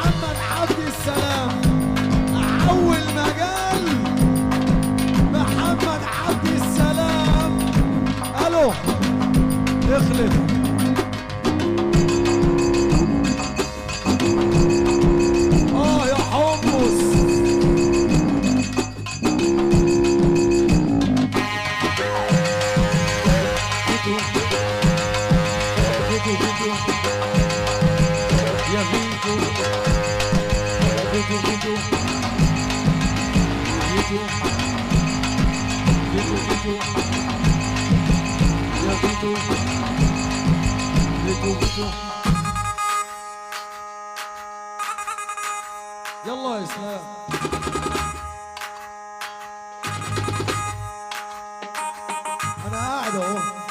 محمد عبد السلام. أول مجال محمد عبد السلام. ألو اخلف. يا حمص. يا فيتو فيتو فيتو فيتو فيتو فيتو يا فيتو فيتو فيتو. يلا يا اسلام. انا قاعد اهو.